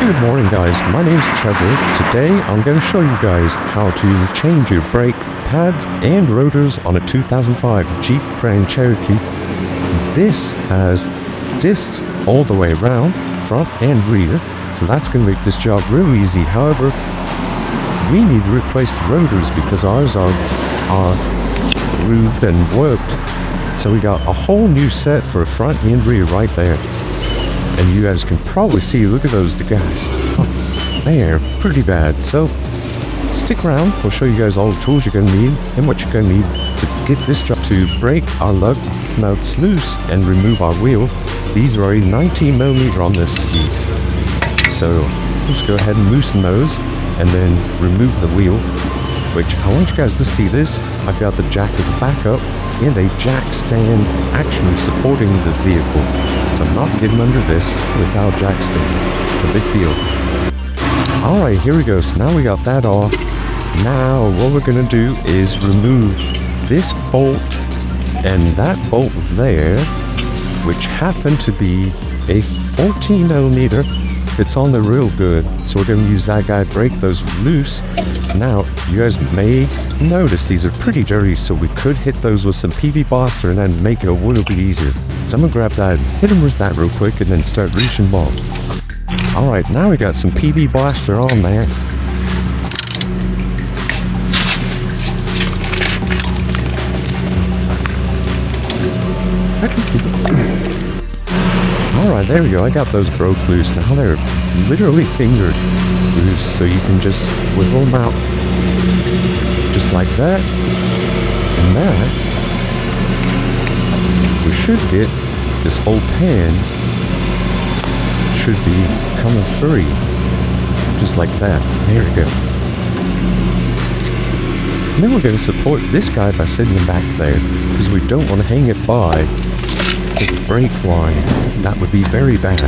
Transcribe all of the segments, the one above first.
Good morning guys, my name's Trevor. Today I'm going to show you guys how to change your brake pads and rotors on a 2005 Jeep Grand Cherokee. This has discs all the way around, front and rear, so that's going to make this job real easy. However, we need to replace the rotors because ours are grooved and warped. So we got a whole new set for front and rear right there. And you guys can probably see, look at those, the guys. Oh, they're pretty bad. So stick around, we'll show you guys all the tools you're going to need and what you're going to need to get this job to break our lug nuts loose and remove our wheel. These are already 19mm on this Jeep. So just go ahead and loosen those and then remove the wheel, which I want you guys to see this. I've got the jack as a backup and a jack stand actually supporting the vehicle. So I'm not getting under this without jack stand. It's a big deal. Alright, here we go. So now we got that off. Now what we're going to do is remove this bolt and that bolt there, which happen to be a 14mm. It's on there real good, so we're going to use that guy to break those loose. Now, you guys may notice these are pretty dirty, so we could hit those with some PB Buster and then make it a little bit easier. So I'm going to grab that, hit them with that real quick, and then start reaching along. Alright, now we got some PB Buster on there. I can keep it. Alright, there we go. I got those broke loose. Now they're literally fingered loose, so you can just wiggle them out. Just like that. And that. We should get this whole pan should be coming free. Just like that. There we go. And then we're going to support this guy by sitting him back there, because we don't want to hang it by the brake line. That would be very bad.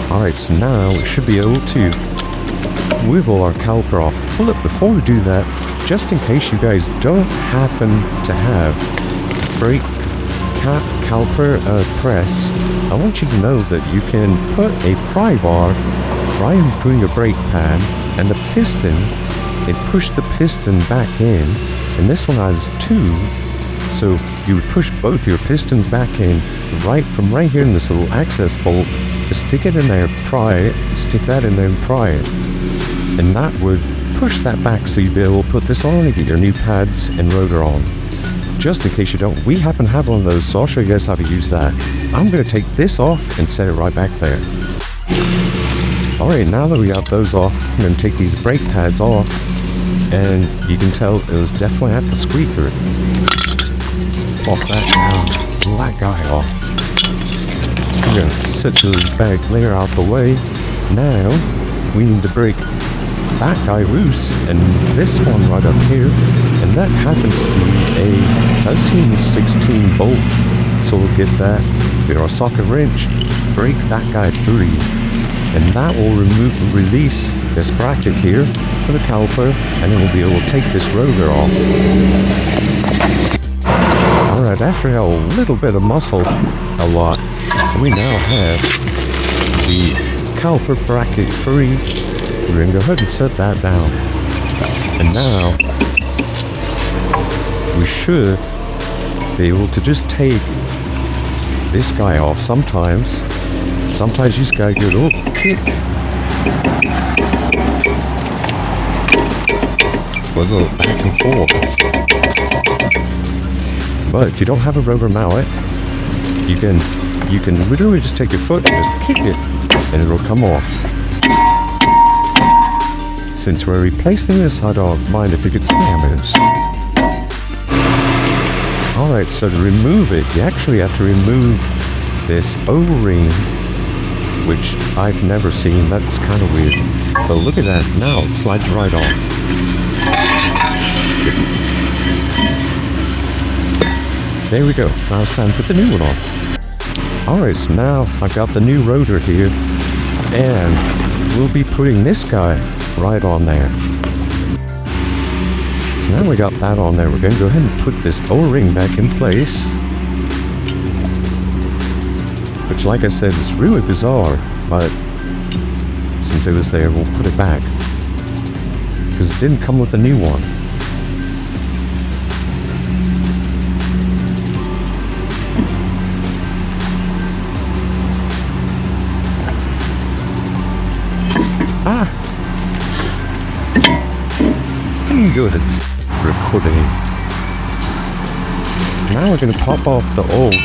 Alright, so now we should be able to wiggle our caliper off. Well, look, before we do that, just in case you guys don't happen to have brake caliper press, I want you to know that you can put a pry bar right in between your brake pad and the piston and push the piston back in. And this one has two, so you would push both your pistons back in right here in this little access bolt. Just stick it in there, pry it, stick that in there and pry it. And that would push that back so you'd be able to put this on and get your new pads and rotor on. Just in case you don't, we happen to have one of those, so I'll show you guys how to use that. I'm going to take this off and set it right back there. Alright, now that we got those off, I'm going to take these brake pads off, and you can tell it was definitely at the squeaker. Toss that down, pull that guy off. I'm going to set the bag layer out the way. Now, we need to break that guy loose, and this one right up here, and that happens to be a 13-16 bolt, so we'll get that, get our socket wrench, break that guy free, and that will release this bracket here for the caliper, and then we'll be able to take this rotor off. Alright, after a little bit of muscle, a lot, we now have the caliper bracket free. We're going to go ahead and set that down. And now, we should be able to just take this guy off sometimes. Sometimes you just got to give it a little kick. With a little back and forth. But if you don't have a rotor mallet, you can literally just take your foot and just kick it, and it'll come off. Since we're replacing this, I don't mind if it gets damaged. Alright, so to remove it, you actually have to remove this O-ring, which I've never seen. That's kind of weird. But look at that, now it slides right on. There we go, now it's time to put the new one on. Alright, so now I've got the new rotor here, and we'll be putting this guy right on there. So now we got that on there. We're going to go ahead and put this O-ring back in place. Which, like I said, is really bizarre, but since it was there, we'll put it back. Because it didn't come with a new one. Good recording. Now we're going to pop off the old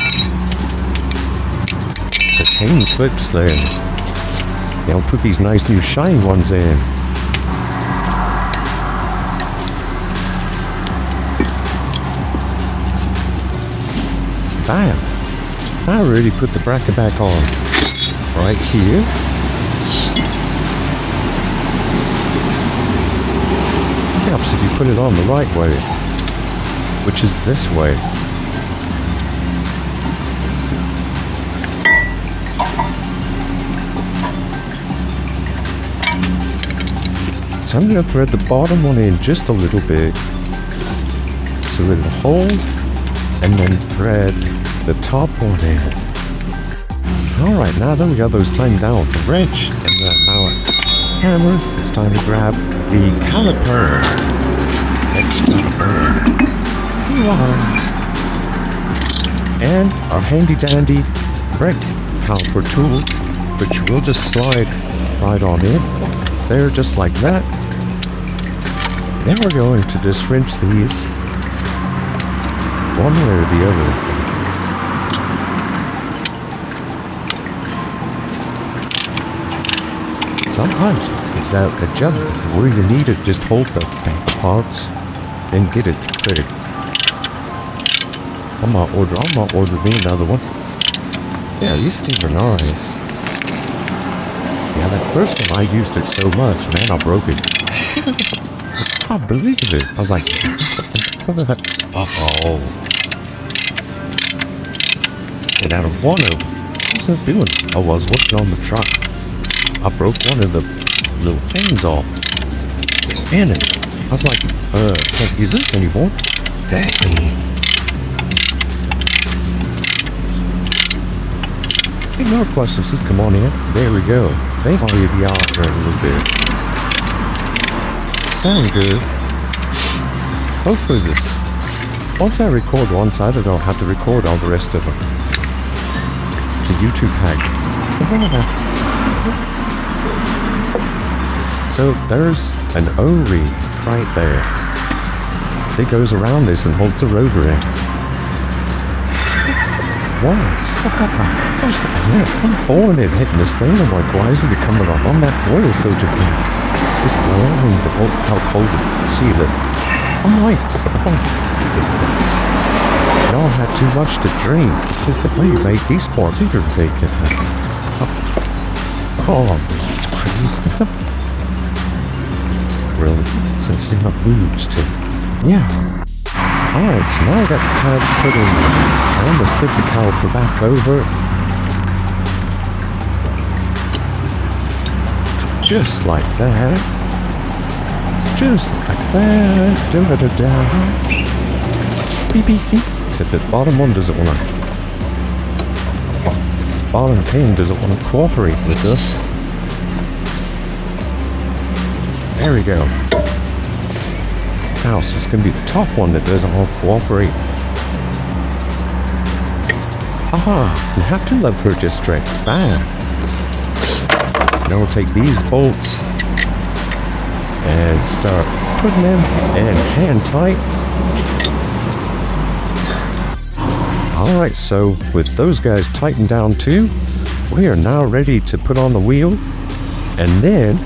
chain clips there. Yeah, I'll put these nice new shiny ones in. Bam! I already put the bracket back on. Right here. Helps if you put it on the right way, which is this way. So I'm going to thread the bottom one in just a little bit, so it'll hold, and then thread the top one in. Alright, now that we got those timed down with the wrench and the mallet hammer, it's time to grab the caliper. And our handy dandy brake caliper tool, which we'll just slide right on in there, just like that. Then we're going to just wrench these one way or the other. Sometimes the just where you need it, just hold the back parts and get it fitted. I'm not ordering me another one. Yeah, these things are nice. Yeah, that first one I used it so much, man, I broke it. I can't believe it. I was like, uh-oh. And out of one of them, what's that doing? I was working on the truck. I broke one of the little things off. And I was like, can't use this anymore. Dang. Hey, more questions, just come on in. There we go. Thank you for the offer a little bit. Sound good. Hopefully this. Once I record one side, I don't have to record all the rest of them. It's a YouTube hack. So there's an O-ring right there. It goes around this and holds the rotor in. What? I'm bored at hitting this thing. I'm like, why isn't it coming up on that oil filter pad? It's blowing how cold it seal it. I'm like, y'all had too much to drink. It's just the way you make these parts. These are bacon. Oh, it's crazy. Really, since they're not boobs too. Yeah. Alright, so now I got the pads put in. I'm gonna slip the caliper back over. Just like that. Just like that. Da-da-da-da. Beep beep beep. Except the bottom one doesn't wanna. This bottom pin doesn't wanna cooperate with this. There we go. Now, so it's going to be the top one that doesn't all cooperate. Aha! You have to love her just straight. Bam! Now we'll take these bolts and start putting them in hand tight. Alright, so with those guys tightened down too, we are now ready to put on the wheel and then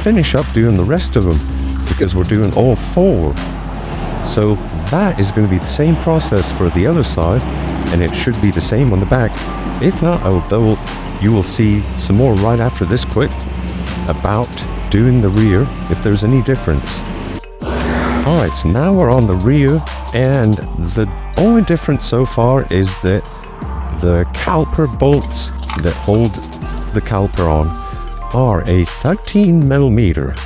finish up doing the rest of them, because we're doing all four. So that is going to be the same process for the other side, and it should be the same on the back. If not, you will see some more right after this quick about doing the rear, if there's any difference. Alright, so now we're on the rear, and the only difference so far is that the caliper bolts that hold the caliper on are a 13mm.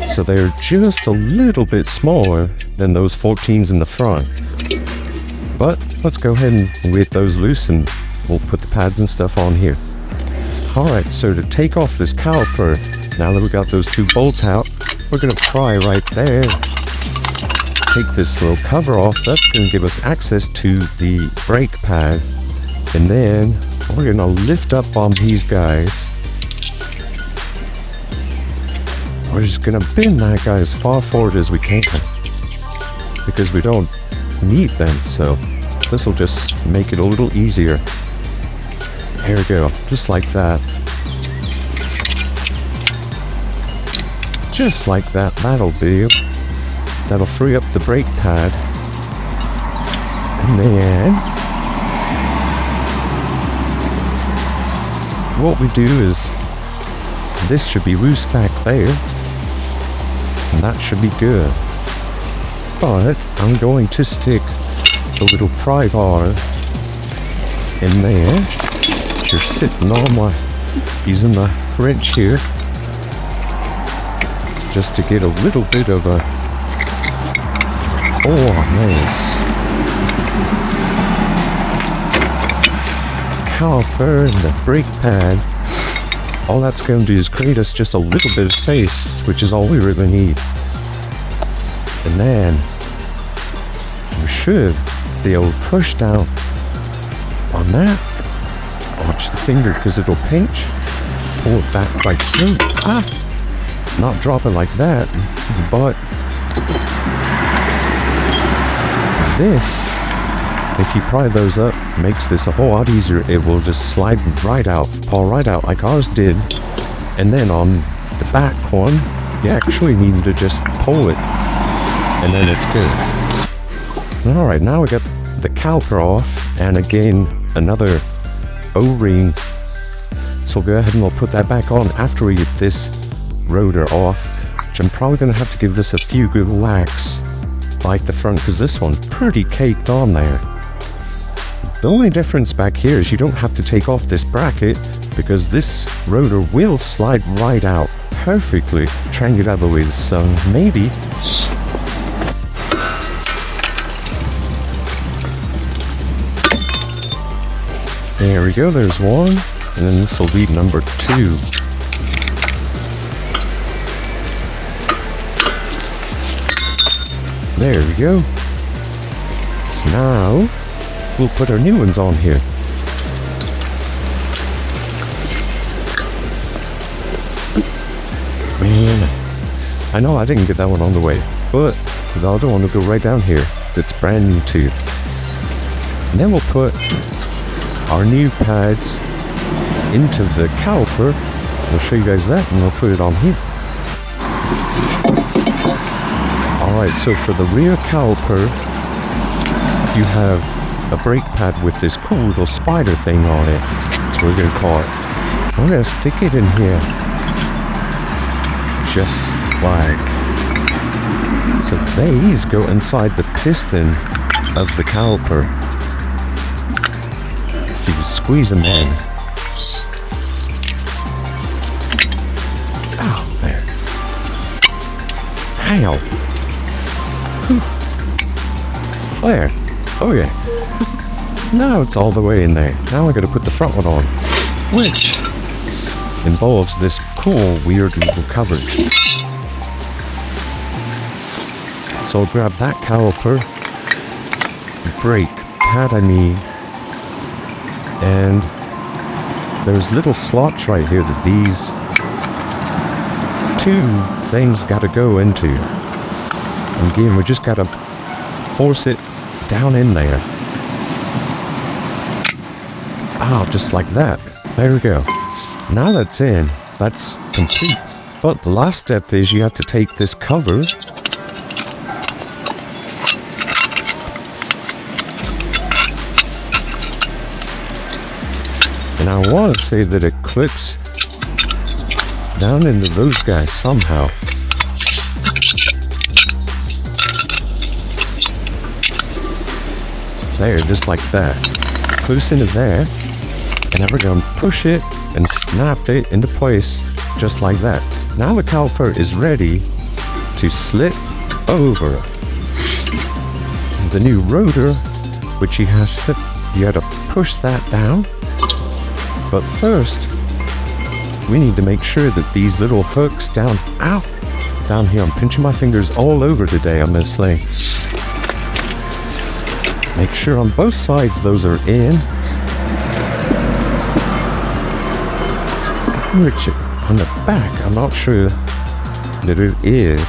So they're just a little bit smaller than those 14s in the front. But let's go ahead and weed those loose and we'll put the pads and stuff on here. Alright, so to take off this caliper, now that we got those two bolts out, we're going to pry right there. Take this little cover off, that's going to give us access to the brake pad. And then we're going to lift up on these guys. We're just going to bend that guy as far forward as we can, because we don't need them, so this will just make it a little easier. There we go, just like that. Just like that, that'll do. That'll free up the brake pad. And then what we do is, this should be loose back there, and that should be good. But I'm going to stick the little pry bar in there. You're sitting on using the wrench here, just to get a little bit of a, oh nice, caliper and the brake pad. All that's going to do is create us just a little bit of space, which is all we really need. And then we should be able to push down on that. Watch the finger because it'll pinch. Pull it back quite slow. Not drop it like that, but this, if you pry those up, makes this a whole lot easier. It will just slide right out, fall right out like ours did. And then on the back one, you actually need to just pull it, and then it's good. Alright, now we got the caliper off, and again, another O-ring. So we'll go ahead and we'll put that back on after we get this rotor off, which I'm probably going to have to give this a few good whacks, like the front, because this one's pretty caked on there. The only difference back here is you don't have to take off this bracket, because this rotor will slide right out perfectly triangular with, so maybe. There we go, there's one, and then this will be number 2. There we go. So now we'll put our new ones on here. Man, I know I didn't get that one on the way, but the other one will go right down here. That's brand new too. And then we'll put our new pads into the caliper. We'll show you guys that, and we'll put it on here. Alright, so for the rear caliper, you have a brake pad with this cool little spider thing on it. That's what we're going to call it. I'm going to stick it in here. Just like so. These go inside the piston of the caliper. If you squeeze them in. Oh, there. Ow. There. Oh yeah. Now it's all the way in there. Now I gotta put the front one on, which involves this cool, weird little cover. So I'll grab that caliper, brake pad I mean, and there's little slots right here that these two things gotta go into. And again, we just gotta force it down in there. Oh, just like that. There we go. Now that's in, that's complete. But the last step is you have to take this cover and I want to say that it clips down into those guys somehow. There, just like that. Close into there, and then we're going to push it and snapped it into place just like that. Now the caliper is ready to slip over. The new rotor, which you had to push that down. But first, we need to make sure that these little hooks down here, I'm pinching my fingers all over today on this thing. Make sure on both sides those are in. Which on the back, I'm not sure that it is.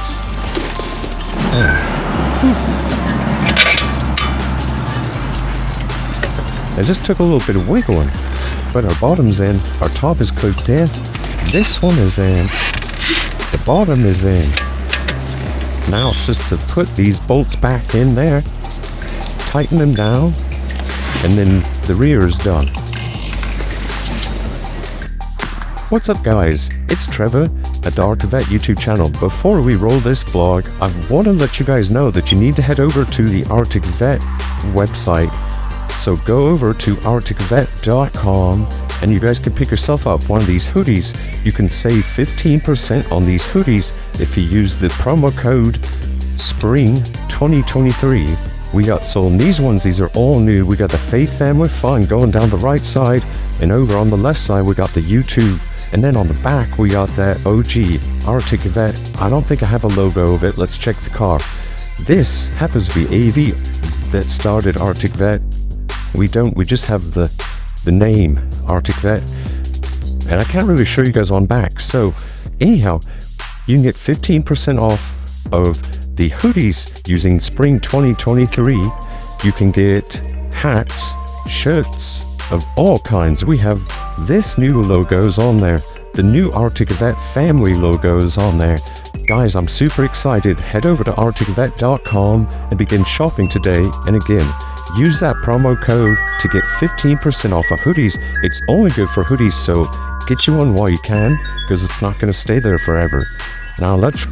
It just took a little bit of wiggling, but our bottom's in, our top is cooked in, this one is in, the bottom is in. Now it's just to put these bolts back in there, tighten them down, and then the rear is done. What's up guys, it's Trevor at the Arctic Vet YouTube channel. Before we roll this vlog, I want to let you guys know that you need to head over to the Arctic Vet website. So go over to arcticvet.com and you guys can pick yourself up one of these hoodies. You can save 15% on these hoodies if you use the promo code SPRING2023. We got sold these ones, these are all new. We got the Faith Family Fun going down the right side, and over on the left side we got the YouTube, and then on the back we got that OG Arctic Vet. I don't think I have a logo of it, let's check the car. This happens to be AV that started Arctic Vet. We just have the name Arctic Vet, and I can't really show you guys on back. So anyhow, you can get 15% off of the hoodies using Spring 2023. You can get hats, shirts of all kinds. We have this new logos on there, the new Arctic Vet family logos on there. Guys, I'm super excited. Head over to arcticvet.com and begin shopping today. And again, use that promo code to get 15% off of hoodies. It's only good for hoodies, so get you one while you can, because it's not going to stay there forever. Now let's